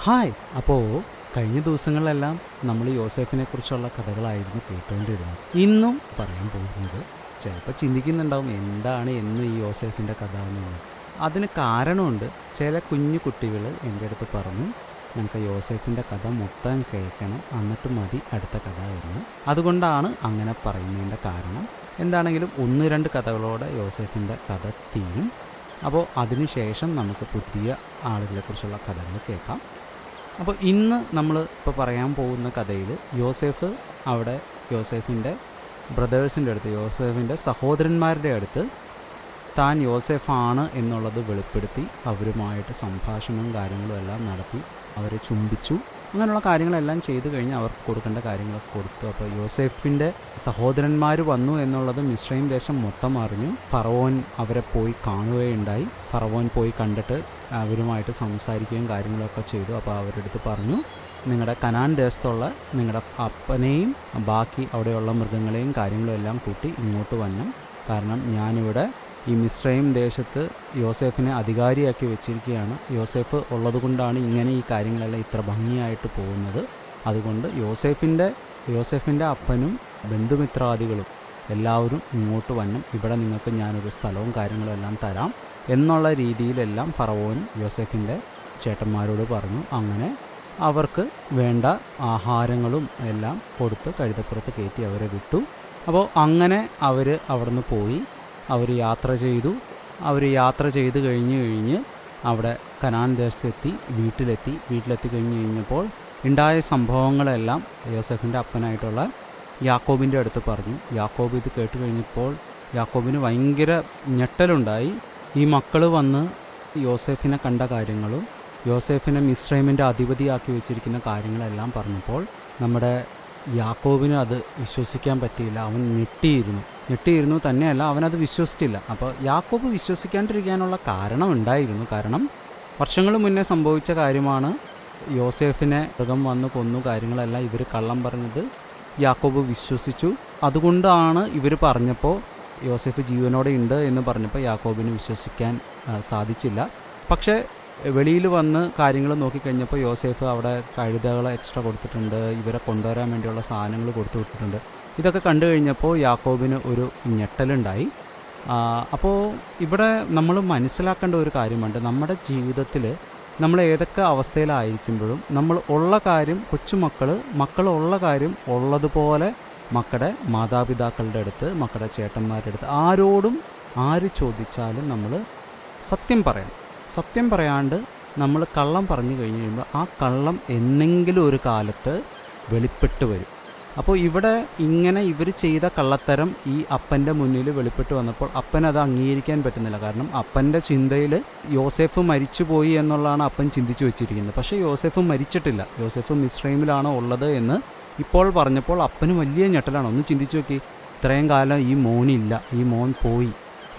Hi. അപ്പോൾ കഴിഞ്ഞ ദിവസങ്ങളിലെല്ലാം നമ്മൾ യോസേഫിനെ കുറിച്ചുള്ള കഥകളായിരുന്നു കേട്ടുകൊണ്ടിരുന്നത്. ഇന്നും പറയാൻ പോകുന്നത് ചിലപ്പോൾ ചിന്തിക്കുന്നുണ്ടാവും, എന്താണ് എന്ന് ഈ യോസേഫിൻ്റെ കഥ എന്നുള്ളത്. അതിന് കാരണമുണ്ട്. ചില കുഞ്ഞു കുട്ടികൾ എൻ്റെ അടുത്ത് പറഞ്ഞു, ഞങ്ങൾക്ക് യോസേഫിൻ്റെ കഥ മൊത്തം കേൾക്കണം, എന്നിട്ട് മതി അടുത്ത കഥ എന്ന്. അതുകൊണ്ടാണ് അങ്ങനെ പറയുന്നതിൻ്റെ കാരണം. എന്താണെങ്കിലും 1-2 കഥകളോടെ യോസേഫിൻ്റെ കഥ തീരും. അപ്പോൾ അതിനുശേഷം നമുക്ക് പുതിയ ആളുകളെക്കുറിച്ചുള്ള കഥകൾ കേൾക്കാം. അപ്പോൾ ഇന്ന് നമ്മൾ ഇപ്പോൾ പറയാൻ പോകുന്ന കഥയിൽ യോസേഫിൻ്റെ ബ്രദേഴ്സിൻ്റെ അടുത്ത്, യോസേഫിൻ്റെ സഹോദരന്മാരുടെ അടുത്ത് താൻ യോസേഫാണ് എന്നുള്ളത് വെളിപ്പെടുത്തി അവരുമായിട്ട് സംഭാഷണവും കാര്യങ്ങളും എല്ലാം നടത്തി അവരെ ചുംബിച്ചു. അങ്ങനെയുള്ള കാര്യങ്ങളെല്ലാം ചെയ്തു കഴിഞ്ഞ് അവർക്ക് കൊടുക്കേണ്ട കാര്യങ്ങളൊക്കെ കൊടുത്തു. അപ്പോൾ യോസേഫിൻ്റെ സഹോദരന്മാർ വന്നു എന്നുള്ളത് മിസ്രയീം ദേശം മൊത്തം അറിഞ്ഞു. ഫറവോൻ അവരെ പോയി കാണുകയുണ്ടായി. ഫറവോൻ പോയി കണ്ടിട്ട് അവരുമായിട്ട് സംസാരിക്കുകയും കാര്യങ്ങളൊക്കെ ചെയ്തു. അപ്പോൾ അവരുടെ അടുത്ത് പറഞ്ഞു, നിങ്ങളുടെ കനാൻ ദേശത്തുള്ള നിങ്ങളുടെ അപ്പനെയും ബാക്കി അവിടെയുള്ള മൃഗങ്ങളെയും കാര്യങ്ങളും എല്ലാം കൂട്ടി ഇങ്ങോട്ട് വരണം. കാരണം ഞാനിവിടെ ഈ മിസ്രയീം ദേശത്ത് യോസേഫിനെ അധികാരിയാക്കി വെച്ചിരിക്കുകയാണ്. യോസേഫ് ഉള്ളതുകൊണ്ടാണ് ഇങ്ങനെ ഈ കാര്യങ്ങളെല്ലാം ഇത്ര ഭംഗിയായിട്ട് പോകുന്നത്. അതുകൊണ്ട് യോസേഫിൻ്റെ അപ്പനും ബന്ധുമിത്രാദികളും എല്ലാവരും ഇങ്ങോട്ട് വരണം. ഇവിടെ നിങ്ങൾക്ക് ഞാനൊരു സ്ഥലവും കാര്യങ്ങളും എല്ലാം തരാം എന്നുള്ള രീതിയിലെല്ലാം ഫറവോൻ യോസേഫിൻ്റെ ചേട്ടന്മാരോട് പറഞ്ഞു. അങ്ങനെ അവർക്ക് വേണ്ട ആഹാരങ്ങളും എല്ലാം കൊടുത്ത് കഴുതപ്പുറത്ത് കയറ്റി അവരെ വിട്ടു. അപ്പോൾ അങ്ങനെ അവർ അവിടുന്ന് പോയി. അവർ യാത്ര ചെയ്ത് കഴിഞ്ഞ് അവിടെ കനാൻ ദേശത്തെത്തി, വീട്ടിലെത്തി കഴിഞ്ഞപ്പോൾ ഉണ്ടായ സംഭവങ്ങളെല്ലാം യോസേഫിൻ്റെ അപ്പനായിട്ടുള്ള യാക്കോബിൻ്റെ അടുത്ത് പറഞ്ഞു. യാക്കോബ് ഇത് കേട്ട് കഴിഞ്ഞപ്പോൾ യാക്കോബിന് ഭയങ്കര ഞെട്ടലുണ്ടായി. ഈ മക്കൾ വന്ന് യോസേഫിനെ കണ്ട കാര്യങ്ങളും യോസേഫിനെ മിസ്രയീമിൻ്റെ അധിപതിയാക്കി വെച്ചിരിക്കുന്ന കാര്യങ്ങളെല്ലാം പറഞ്ഞപ്പോൾ നമ്മുടെ യാക്കോബിന് അത് വിശ്വസിക്കാൻ പറ്റിയില്ല. അവൻ ഞെട്ടിയിരുന്നു തന്നെയല്ല, അവനത് വിശ്വസിച്ചില്ല. അപ്പോൾ യാക്കോബ് വിശ്വസിക്കാണ്ടിരിക്കാനുള്ള കാരണം ഉണ്ടായിരുന്നു. കാരണം വർഷങ്ങൾ മുന്നേ സംഭവിച്ച കാര്യമാണ്. യോസേഫിനെ മൃഗം വന്ന് കൊന്നു കാര്യങ്ങളെല്ലാം ഇവർ കള്ളം പറഞ്ഞത് യാക്കോബ് വിശ്വസിച്ചു. അതുകൊണ്ടാണ് ഇവർ പറഞ്ഞപ്പോൾ യോസേഫ് ജീവനോടെ ഉണ്ട് എന്ന് പറഞ്ഞപ്പോൾ യാക്കോബിന് വിശ്വസിക്കാൻ സാധിച്ചില്ല. പക്ഷേ വെളിയിൽ വന്ന് കാര്യങ്ങൾ നോക്കിക്കഴിഞ്ഞപ്പോൾ യോസേഫ് അവിടെ കഴുതകളെ എക്സ്ട്രാ കൊടുത്തിട്ടുണ്ട്, ഇവരെ കൊണ്ടുവരാൻ വേണ്ടിയുള്ള സാധനങ്ങൾ കൊടുത്തു വിട്ടിട്ടുണ്ട്. ഇതൊക്കെ കണ്ടു കഴിഞ്ഞപ്പോൾ യാക്കോബിന് ഒരു ഞെട്ടലുണ്ടായി. അപ്പോൾ ഇവിടെ നമ്മൾ മനസ്സിലാക്കേണ്ട ഒരു കാര്യമുണ്ട്. നമ്മുടെ ജീവിതത്തിൽ നമ്മൾ ഏതൊക്കെ അവസ്ഥയിലായിരിക്കുമ്പോഴും നമ്മൾ ഉള്ള കാര്യം, മക്കളുള്ള കാര്യം ഉള്ളതുപോലെ മക്കളുടെ മാതാപിതാക്കളുടെ അടുത്ത്, മക്കളുടെ ചേട്ടന്മാരുടെ അടുത്ത് ആരോടും ആര് ചോദിച്ചാലും നമ്മൾ സത്യം പറയാണ്ട് നമ്മൾ കള്ളം പറഞ്ഞു കഴിഞ്ഞ് കഴിയുമ്പോൾ ആ കള്ളം എന്നെങ്കിലും ഒരു കാലത്ത് വെളിപ്പെട്ട് വരും. അപ്പോൾ ഇവിടെ ഇങ്ങനെ ഇവർ ചെയ്ത കള്ളത്തരം ഈ അപ്പൻ്റെ മുന്നിൽ വെളിപ്പെട്ട് വന്നപ്പോൾ അപ്പനത് അംഗീകരിക്കാൻ പറ്റുന്നില്ല. കാരണം അപ്പൻ്റെ ചിന്തയിൽ യോസേഫ് മരിച്ചുപോയി എന്നുള്ളതാണ് അപ്പൻ ചിന്തിച്ചു വെച്ചിരിക്കുന്നത്. പക്ഷേ യോസേഫ് മരിച്ചിട്ടില്ല. യോസേഫ് മിസ്രയീമിലാണ് ഉള്ളത് എന്ന് ഇപ്പോൾ പറഞ്ഞപ്പോൾ അപ്പന് വലിയ ഞെട്ടലാണ്. ഒന്ന് ചിന്തിച്ചു നോക്കി, ഇത്രയും കാലം ഈ മോനില്ല, ഈ മോൻ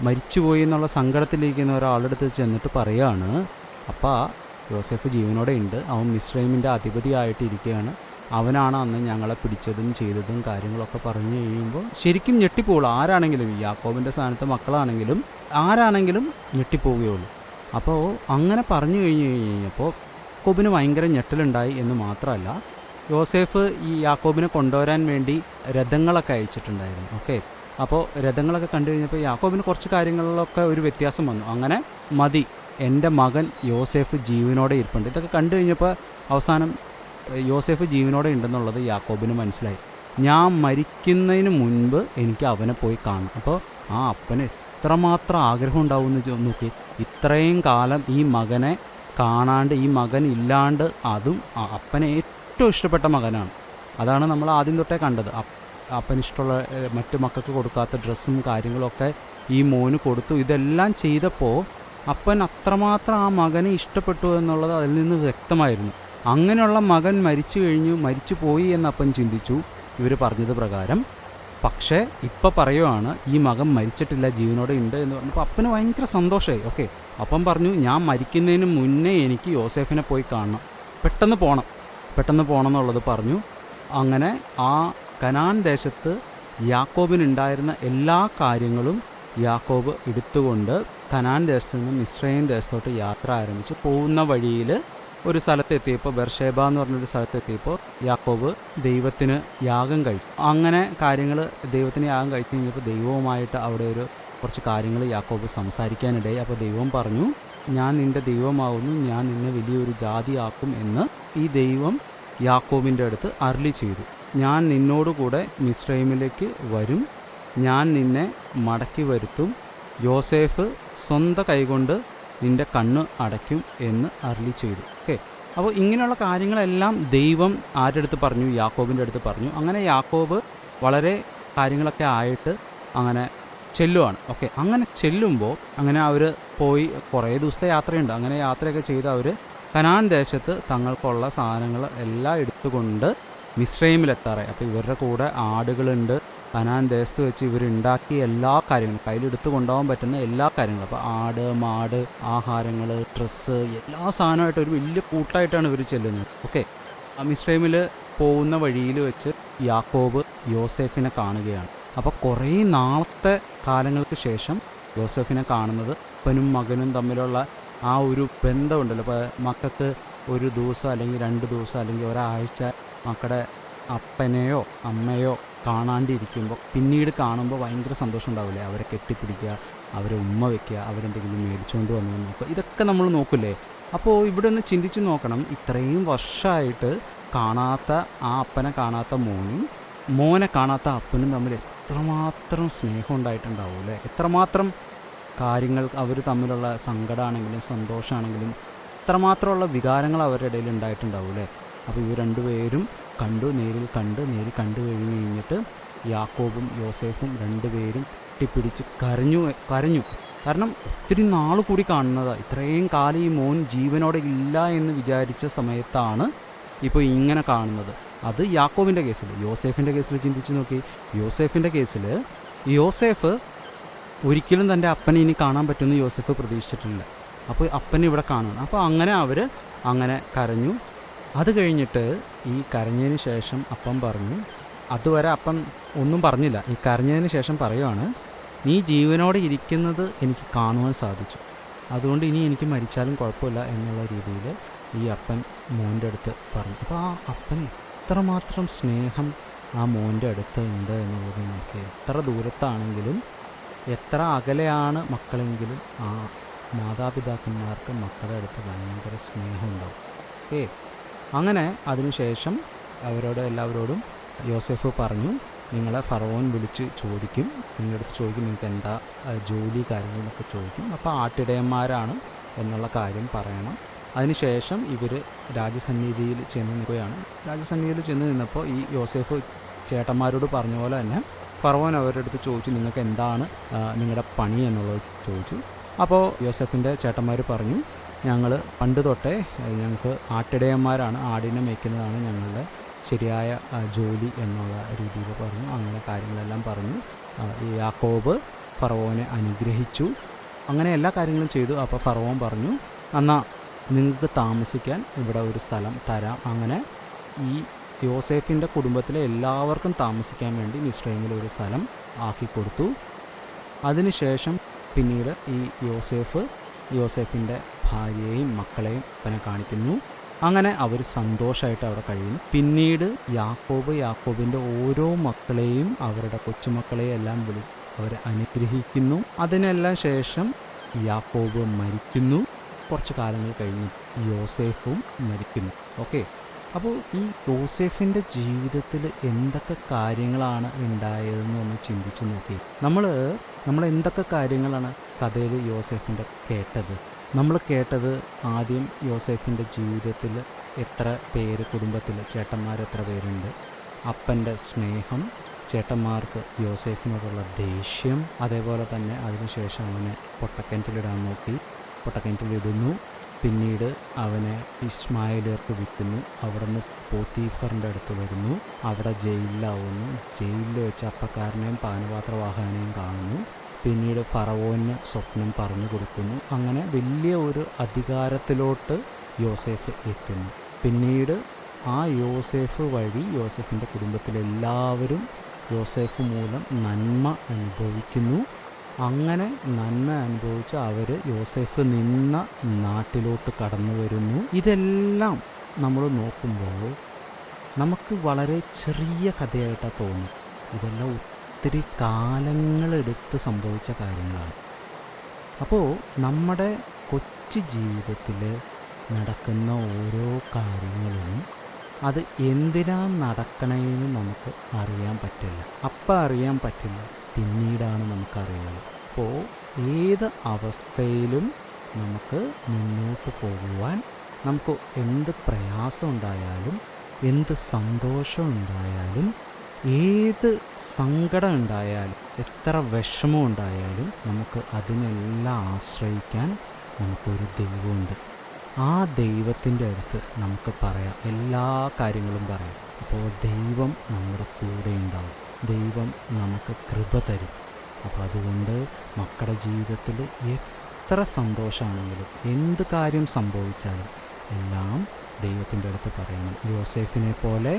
മരിച്ചുപോയി എന്നുള്ള സങ്കടത്തിലിരിക്കുന്ന ഒരാളുടെ അടുത്ത് ചെന്നിട്ട് പറയുകയാണ്, അപ്പാ യോസേഫ് ജീവനോടെ ഉണ്ട്, അവൻ മിസ്രയീമിൻ്റെ അധിപതിയായിട്ടിരിക്കുകയാണ്, അവനാണ് അന്ന് ഞങ്ങളെ പിടിച്ചതും ചെയ്തതും കാര്യങ്ങളൊക്കെ പറഞ്ഞു കഴിയുമ്പോൾ ശരിക്കും ഞെട്ടിപ്പോവുള്ളൂ. ആരാണെങ്കിലും, യാക്കോബിൻ്റെ സ്ഥാനത്ത് മക്കളാണെങ്കിലും ആരാണെങ്കിലും ഞെട്ടിപ്പോവുകയുള്ളൂ. അപ്പോൾ അങ്ങനെ പറഞ്ഞു കഴിഞ്ഞപ്പോൾ യാക്കോബിന് ഭയങ്കര ഞെട്ടലുണ്ടായി എന്ന് മാത്രമല്ല, യോസേഫ് ഈ യാക്കോബിനെ കൊണ്ടുവരാൻ വേണ്ടി രഥങ്ങളൊക്കെ അയച്ചിട്ടുണ്ടായിരുന്നു. ഓക്കെ, അപ്പോൾ രഥങ്ങളൊക്കെ കണ്ടു കഴിഞ്ഞപ്പോൾ യാക്കോബിന് കുറച്ച് കാര്യങ്ങളിലൊക്കെ ഒരു വ്യത്യാസം വന്നു. അങ്ങനെ മതി, എൻ്റെ മകൻ യോസേഫ് ജീവനോടെ ഇരിപ്പുണ്ട്. ഇതൊക്കെ കണ്ടു കഴിഞ്ഞപ്പോൾ അവസാനം യോസേഫ് ജീവനോടെ ഉണ്ടെന്നുള്ളത് യാക്കോബിന് മനസ്സിലായി. ഞാൻ മരിക്കുന്നതിന് മുൻപ് എനിക്ക് അവനെ പോയി കാണണം. അപ്പോൾ ആ അപ്പന് എത്രമാത്രം ആഗ്രഹം ഉണ്ടാവുമെന്ന് നോക്കി. ഇത്രയും കാലം ഈ മകനെ കാണാണ്ട്, ഈ മകൻ ഇല്ലാണ്ട്, അതും അപ്പനെ ഏറ്റവും ഇഷ്ടപ്പെട്ട മകനാണ്. അതാണ് നമ്മൾ ആദ്യം തൊട്ടേ കണ്ടത്. അപ്പനിഷ്ടമുള്ള മറ്റു മക്കൾക്ക് കൊടുക്കാത്ത ഡ്രസ്സും കാര്യങ്ങളൊക്കെ ഈ മോന് കൊടുത്തു. ഇതെല്ലാം ചെയ്തപ്പോൾ അപ്പൻ അത്രമാത്രം ആ മകനെ ഇഷ്ടപ്പെട്ടു എന്നുള്ളത് അതിൽ നിന്ന് വ്യക്തമായിരുന്നു. അങ്ങനെയുള്ള മകൻ മരിച്ചു പോയി എന്ന് അപ്പൻ ചിന്തിച്ചു ഇവർ പറഞ്ഞത് പ്രകാരം. പക്ഷേ ഇപ്പം പറയുവാണ് ഈ മകൻ മരിച്ചിട്ടില്ല, ജീവനോടെ ഉണ്ട് എന്ന് പറഞ്ഞപ്പോൾ അപ്പന് ഭയങ്കര സന്തോഷമായി. ഓക്കെ, അപ്പം പറഞ്ഞു, ഞാൻ മരിക്കുന്നതിന് മുന്നേ എനിക്ക് യോസേഫിനെ പോയി കാണണം, പെട്ടെന്ന് പോകണം എന്നുള്ളത് പറഞ്ഞു. അങ്ങനെ ആ കനാൻ ദേശത്ത് യാക്കോബിനുണ്ടായിരുന്ന എല്ലാ കാര്യങ്ങളും യാക്കോബ് എടുത്തുകൊണ്ട് കനാൻ ദേശത്ത് നിന്ന് മിസ്രയീം ദേശത്തോട്ട് യാത്ര ആരംഭിച്ചു. പോകുന്ന വഴിയിൽ ഒരു സ്ഥലത്തെത്തിയപ്പോൾ, ബെർഷേബ എന്ന് പറഞ്ഞൊരു സ്ഥലത്തെത്തിയപ്പോൾ യാക്കോബ് ദൈവത്തിന് യാഗം കഴിച്ചു. അങ്ങനെ കാര്യങ്ങൾ ദൈവത്തിന് യാഗം കഴിച്ചു കഴിഞ്ഞപ്പോൾ ദൈവവുമായിട്ട് അവിടെ ഒരു കുറച്ച് കാര്യങ്ങൾ യാക്കോബ് സംസാരിക്കാനിടയായി. അപ്പോൾ ദൈവം പറഞ്ഞു, ഞാൻ നിൻ്റെ ദൈവമാവുന്നു, ഞാൻ നിന്നെ വലിയൊരു ജാതിയാക്കും എന്ന് ഈ ദൈവം യാക്കോബിൻ്റെ അടുത്ത് അരുളി ചെയ്തു. ഞാൻ നിന്നോടുകൂടെ മിസ്രൈമിലേക്ക് വരും, ഞാൻ നിന്നെ മടക്കി വരുത്തും, യോസേഫ് സ്വന്തം കൈകൊണ്ട് നിൻ്റെ കണ്ണ് അടയ്ക്കും എന്ന് അരുളി ചെയ്തു. ഓക്കെ, അപ്പോൾ ഇങ്ങനെയുള്ള കാര്യങ്ങളെല്ലാം ദൈവം ആരുടെ അടുത്ത് പറഞ്ഞു? യാക്കോബിൻ്റെ അടുത്ത് പറഞ്ഞു. അങ്ങനെ യാക്കോബ് വളരെ കാര്യങ്ങളൊക്കെ ആയിട്ട് അങ്ങനെ ചെല്ലുവാണ്. ഓക്കെ, അങ്ങനെ ചെല്ലുമ്പോൾ അങ്ങനെ അവർ പോയി കുറേ ദിവസത്തെ യാത്രയുണ്ട്. അങ്ങനെ യാത്രയൊക്കെ ചെയ്ത് അവർ കനാൻ ദേശത്ത് തങ്ങൾക്കുള്ള സാധനങ്ങൾ എല്ലാം എടുത്തുകൊണ്ട് മിസ്രൈമിലെത്താറായി. അപ്പോൾ ഇവരുടെ കൂടെ ആടുകളുണ്ട്. കനാൻ ദേശത്ത് വെച്ച് ഇവരുണ്ടാക്കിയ എല്ലാ കാര്യങ്ങളും, കയ്യിലെടുത്ത് കൊണ്ടുപോകാൻ പറ്റുന്ന എല്ലാ കാര്യങ്ങളും, അപ്പോൾ ആട്, മാട്, ആഹാരങ്ങൾ, ഡ്രസ്സ്, എല്ലാ സാധനമായിട്ട് ഒരു വലിയ കൂട്ടായിട്ടാണ് ഇവർ ചെല്ലുന്നത്. ഓക്കെ, മിസ്രൈമിൽ പോകുന്ന വഴിയിൽ വെച്ച് യാക്കോബ് യോസേഫിനെ കാണുകയാണ്. അപ്പോൾ കുറേ നാളത്തെ കാലങ്ങൾക്ക് ശേഷം യോസേഫിനെ കാണുന്നത്, അപ്പനും മകനും തമ്മിലുള്ള ആ ഒരു ബന്ധമുണ്ടല്ലോ. അപ്പോൾ മക്കൾക്ക് ഒരു ദിവസം അല്ലെങ്കിൽ 2 ദിവസം അല്ലെങ്കിൽ ഒരാഴ്ച മക്കളുടെ അപ്പനെയോ അമ്മയോ കാണാണ്ടിരിക്കുമ്പോൾ പിന്നീട് കാണുമ്പോൾ ഭയങ്കര സന്തോഷം ഉണ്ടാവില്ലേ? അവരെ കെട്ടിപ്പിടിക്കുക, അവരെ ഉമ്മ വയ്ക്കുക, അവരെന്തെങ്കിലും മേടിച്ചുകൊണ്ട് വന്നു നോക്കുക, ഇതൊക്കെ നമ്മൾ നോക്കില്ലേ? അപ്പോൾ ഇവിടെ ഒന്ന് ചിന്തിച്ച് നോക്കണം, ഇത്രയും വർഷമായിട്ട് കാണാത്ത ആ അപ്പനെ കാണാത്ത മോനും മോനെ കാണാത്ത അപ്പനും തമ്മിൽ എത്രമാത്രം സ്നേഹം ഉണ്ടായിട്ടുണ്ടാവും അല്ലേ? എത്രമാത്രം കാര്യങ്ങൾ അവർ തമ്മിലുള്ള സങ്കടമാണെങ്കിലും സന്തോഷമാണെങ്കിലും എത്രമാത്രമുള്ള വികാരങ്ങൾ അവരുടെ ഇടയിൽ ഉണ്ടായിട്ടുണ്ടാവും അല്ലേ? അപ്പോൾ ഇവർ രണ്ടുപേരും നേരിൽ കണ്ടു കഴിഞ്ഞിട്ട് യാക്കോബും യോസേഫും രണ്ടുപേരും കെട്ടിപ്പിടിച്ച് കരഞ്ഞു. കാരണം ഒത്തിരി നാൾ കൂടി കാണുന്നതാണ്. ഇത്രയും കാലം ഈ മോൻ ജീവനോടെ ഇല്ല എന്ന് വിചാരിച്ച സമയത്താണ് ഇപ്പോൾ ഇങ്ങനെ കാണുന്നത്. അത് യാക്കോബിൻ്റെ കേസിൽ. യോസേഫിൻ്റെ കേസിൽ ചിന്തിച്ച് നോക്കി. യോസേഫിൻ്റെ കേസിൽ യോസേഫ് ഒരിക്കലും തൻ്റെ അപ്പനെ ഇനി കാണാൻ പറ്റുമെന്ന് യോസേഫ് പ്രതീക്ഷിച്ചിട്ടില്ല. അപ്പോൾ അപ്പനെ ഇവിടെ കാണുന്നു. അപ്പോൾ അങ്ങനെ അവർ അങ്ങനെ കരഞ്ഞു. അത് കഴിഞ്ഞിട്ട് ഈ കരഞ്ഞതിന് ശേഷം അപ്പം പറഞ്ഞു, അതുവരെ അപ്പം ഒന്നും പറഞ്ഞില്ല, ഈ കരഞ്ഞതിന് ശേഷം പറയുവാണ്, നീ ജീവനോടെ ഇരിക്കുന്നത് എനിക്ക് കാണുവാൻ സാധിച്ചു, അതുകൊണ്ട് ഇനി എനിക്ക് മരിച്ചാലും കുഴപ്പമില്ല എന്നുള്ള രീതിയിൽ ഈ അപ്പൻ മോൻ്റെ അടുത്ത് പറഞ്ഞു. അപ്പോൾ ആ അപ്പന് എത്രമാത്രം സ്നേഹം ആ മോൻ്റെ അടുത്ത് ഉണ്ട് എന്നുള്ളത് നമുക്ക്, എത്ര ദൂരത്താണെങ്കിലും എത്ര അകലെയാണ് മക്കളെങ്കിലും ആ മാതാപിതാക്കന്മാർക്ക് മക്കളുടെ അടുത്ത് ഭയങ്കര സ്നേഹം ഉണ്ടാവും. ഓക്കെ, അങ്ങനെ അതിനുശേഷം എല്ലാവരോടും യോസേഫ് പറഞ്ഞു, നിങ്ങളെ ഫറവോൻ വിളിച്ച് ചോദിക്കും, നിങ്ങളുടെ അടുത്ത് ചോദിക്കും നിങ്ങൾക്ക് എന്താ ജോലി കാര്യങ്ങളെന്നൊക്കെ ചോദിക്കും. അപ്പോൾ ആട്ടിടയന്മാരാണ് എന്നുള്ള കാര്യം പറയണം. അതിനുശേഷം ഇവർ രാജസന്നിധിയിൽ ചെന്ന് നിൽക്കുകയാണ്. രാജസന്നിധിയിൽ ചെന്ന് നിന്നപ്പോൾ ഈ യോസേഫ് ചേട്ടന്മാരോട് പറഞ്ഞ പോലെ തന്നെ ഫറവോൻ അവരുടെ അടുത്ത് ചോദിച്ചു, നിങ്ങൾക്ക് എന്താണ് നിങ്ങളുടെ പണി എന്നുള്ളത് ചോദിച്ചു. അപ്പോൾ യോസേഫിൻ്റെ ചേട്ടന്മാർ പറഞ്ഞു, ഞങ്ങൾ പണ്ട് തൊട്ടേ ഞങ്ങൾക്ക് ആട്ടിടയന്മാരാണ്, ആടിനെ മേയ്ക്കുന്നതാണ് ഞങ്ങളുടെ ശരിയായ ജോലി എന്നുള്ള രീതിയിൽ പറഞ്ഞു. അങ്ങനെ കാര്യങ്ങളെല്ലാം പറഞ്ഞു. ഈ യാക്കോബ് ഫറവോനെ അനുഗ്രഹിച്ചു. അങ്ങനെ എല്ലാ കാര്യങ്ങളും ചെയ്തു. അപ്പോൾ ഫറവോൻ പറഞ്ഞു, എന്നാൽ നിങ്ങൾക്ക് താമസിക്കാൻ ഇവിടെ ഒരു സ്ഥലം തരാം. അങ്ങനെ ഈ യോസേഫിൻ്റെ കുടുംബത്തിലെ എല്ലാവർക്കും താമസിക്കാൻ വേണ്ടി മിസ്രൈമിൽ ഒരു സ്ഥലം ആക്കിക്കൊടുത്തു. അതിനുശേഷം പിന്നീട് ഈ യോസേഫിൻ്റെ ഭാര്യയെയും മക്കളെയും അവനെ കാണിക്കുന്നു. അങ്ങനെ അവർ സന്തോഷമായിട്ട് അവിടെ കഴിയുന്നു. പിന്നീട് യാക്കോബിൻ്റെ ഓരോ മക്കളെയും അവരുടെ കൊച്ചുമക്കളെയും എല്ലാം അവരെ അനുഗ്രഹിക്കുന്നു. അതിനെല്ലാം ശേഷം യാക്കോബ് മരിക്കുന്നു. കുറച്ച് കാലങ്ങൾ കഴിഞ്ഞ് യോസേഫും മരിക്കുന്നു. ഓക്കെ, അപ്പോൾ ഈ യോസേഫിൻ്റെ ജീവിതത്തിൽ എന്തൊക്കെ കാര്യങ്ങളാണ് ഉണ്ടായതെന്ന് ഒന്ന് ചിന്തിച്ച് നോക്കി. നമ്മൾ എന്തൊക്കെ കാര്യങ്ങളാണ് കഥയിൽ യോസേഫിൻ്റെ കേട്ടത്? നമ്മൾ കേട്ടത് ആദ്യം യോസേഫിൻ്റെ ജീവിതത്തിൽ എത്ര പേര്, കുടുംബത്തിൽ ചേട്ടന്മാർ എത്ര പേരുണ്ട്, അപ്പൻ്റെ സ്നേഹം, ചേട്ടന്മാർക്ക് യോസേഫിനോടുള്ള ദേഷ്യം, അതേപോലെ തന്നെ അതിനുശേഷം അവനെ പൊട്ടക്കിണറ്റിലിടാൻ നോക്കി, പൊട്ടക്കിണറ്റിലിടുന്നു. പിന്നീട് അവനെ ഇസ്മായേലിയർക്ക് വിൽക്കുന്നു. അവിടെ നിന്ന് പോത്തീഫറിൻ്റെ അടുത്ത് വരുന്നു. അവിടെ ജയിലിലാവുന്നു. ജയിലിൽ വെച്ച് അപ്പക്കാരനെയും പാനപാത്രവാഹകനെയും കാണുന്നു. പിന്നീട് ഫറവോന് സ്വപ്നം പറഞ്ഞു കൊടുക്കുന്നു. അങ്ങനെ വലിയ ഒരു അധികാരത്തിലോട്ട് യോസേഫ് എത്തുന്നു. പിന്നീട് ആ യോസേഫ് വഴി യോസേഫിൻ്റെ കുടുംബത്തിലെല്ലാവരും യോസേഫ് മൂലം നന്മ അനുഭവിക്കുന്നു. അങ്ങനെ നന്മ അനുഭവിച്ച് അവർ യോസേഫ് നിന്ന നാട്ടിലോട്ട് കടന്നു വരുന്നു. ഇതെല്ലാം നമ്മൾ നോക്കുമ്പോൾ നമുക്ക് വളരെ ചെറിയ കഥയായിട്ടാണ് തോന്നും. ഇതെല്ലാം ഒത്തിരി കാലങ്ങളെടുത്ത് സംഭവിച്ച കാര്യങ്ങളാണ്. അപ്പോൾ നമ്മുടെ കൊച്ചു ജീവിതത്തിൽ നടക്കുന്ന ഓരോ കാര്യങ്ങളും അത് എന്തിനാണ് നടക്കണമെന്ന് നമുക്ക് അറിയാൻ പറ്റില്ല. അപ്പം അറിയാൻ പറ്റില്ല, പിന്നീടാണ് നമുക്കറിയുന്നത്. അപ്പോൾ ഏത് അവസ്ഥയിലും നമുക്ക് മുന്നോട്ട് പോകുവാൻ, നമുക്ക് എന്ത് പ്രയാസം ഉണ്ടായാലും എന്ത് സന്തോഷം ഉണ്ടായാലും ഏത് സങ്കടം ഉണ്ടായാലും എത്ര വിഷമം ഉണ്ടായാലും നമുക്ക് അതിനെല്ലാം ആശ്രയിക്കാൻ നമുക്കൊരു ദൈവമുണ്ട്. ആ ദൈവത്തിൻ്റെ അടുത്ത് നമുക്ക് പറയാം, എല്ലാ കാര്യങ്ങളും പറയാം. അപ്പോൾ ദൈവം നമ്മുടെ കൂടെ ഉണ്ടാവും, ദൈവം നമുക്ക് കൃപ തരും. അപ്പോൾ അതുകൊണ്ട് മക്കളുടെ ജീവിതത്തിൽ എത്ര സന്തോഷമാണെങ്കിലും എന്ത് കാര്യം സംഭവിച്ചാലും എല്ലാം ദൈവത്തിൻ്റെ അടുത്ത് പറയണം. യോസേഫിനെ പോലെ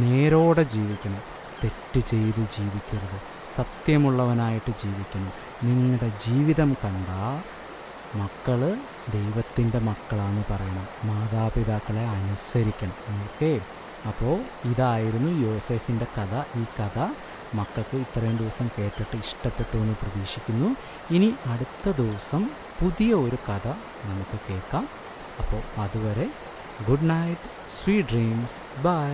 നേരോടെ ജീവിക്കണം, തെറ്റ് ചെയ്ത് ജീവിക്കരുത്, സത്യമുള്ളവനായിട്ട് ജീവിക്കണം. നിങ്ങളുടെ ജീവിതം കണ്ട മക്കൾ ദൈവത്തിൻ്റെ മക്കളാണെന്ന് പറയണം, മാതാപിതാക്കളെ അനുസരിക്കണം. ഓക്കെ, അപ്പോൾ ഇതായിരുന്നു യോസേഫിൻ്റെ കഥ. ഈ കഥ മക്കൾക്ക് ഇത്രയും ദിവസം കേട്ടിട്ട് ഇഷ്ടപ്പെട്ടു എന്ന് പ്രതീക്ഷിക്കുന്നു. ഇനി അടുത്ത ദിവസം പുതിയ ഒരു കഥ നമുക്ക് കേൾക്കാം. അപ്പോൾ അതുവരെ good night, sweet dreams, by.